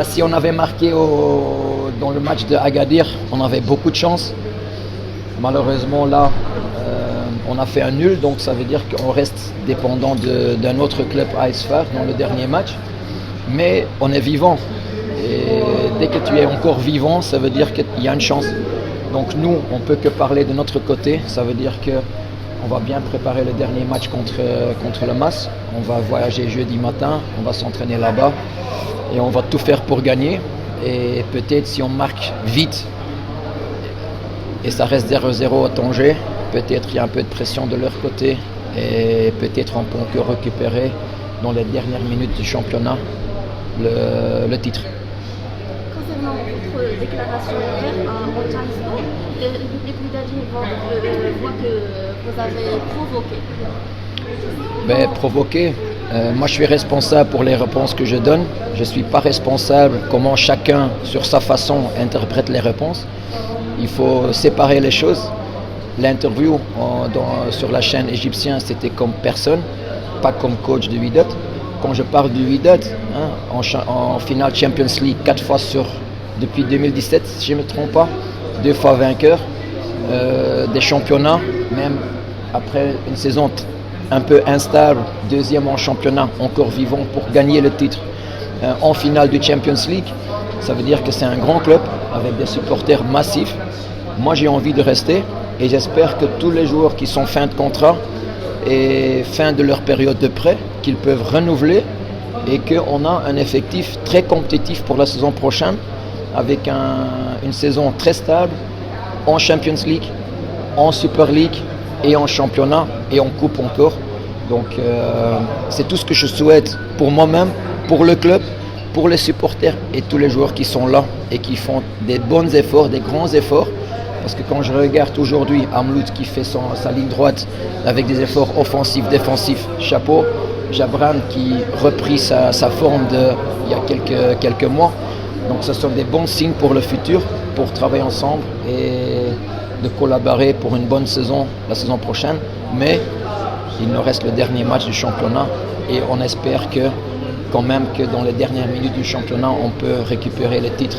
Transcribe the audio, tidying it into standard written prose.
Si on avait marqué dans le match de Agadir, on avait beaucoup de chance. Malheureusement là, on a fait un nul, donc ça veut dire qu'on reste dépendant d'un autre club AS FAR dans le dernier match. Mais on est vivant. Et dès que tu es encore vivant, ça veut dire qu'il y a une chance. Donc nous, on ne peut que parler de notre côté. Ça veut dire qu'on va bien préparer le dernier match contre le MAS. On va voyager jeudi matin, on va s'entraîner là-bas. Et on va tout faire pour gagner. Et peut-être si on marque vite, et ça reste 0-0 à Tanger, peut-être il y a un peu de pression de leur côté. Et peut-être on peut encore récupérer dans les dernières minutes du championnat le titre. Concernant votre déclaration hier en Time Sport, le public voit que vous avez provoqué. Provoquer, moi je suis responsable pour les réponses que je donne. Je ne suis pas responsable comment chacun, sur sa façon, interprète les réponses. Il faut séparer les choses. L'interview sur la chaîne égyptienne, c'était comme personne, pas comme coach de Wydad. Quand je parle du Wydad, en finale Champions League 4 fois depuis 2017, si je ne me trompe pas, 2 fois vainqueur, des championnats, même après une saison un peu instable, deuxième en championnat, encore vivant pour gagner le titre en finale du Champions League. Ça veut dire que c'est un grand club avec des supporters massifs. Moi j'ai envie de rester et j'espère que tous les joueurs qui sont fin de contrat et fin de leur période de prêt, qu'ils peuvent renouveler et qu'on a un effectif très compétitif pour la saison prochaine avec une saison très stable en Champions League, en Super League et en championnat et en coupe encore. Donc c'est tout ce que je souhaite pour moi-même, pour le club, pour les supporters et tous les joueurs qui sont là et qui font des bons efforts, des grands efforts. Parce que quand je regarde aujourd'hui Amlout qui fait sa ligne droite avec des efforts offensifs, défensifs, chapeau. Jabran qui reprit sa forme il y a quelques mois. Donc ce sont des bons signes pour le futur, pour travailler ensemble et de collaborer pour une bonne saison la saison prochaine. Mais il nous reste le dernier match du championnat et on espère quand même que dans les dernières minutes du championnat, on peut récupérer le titre.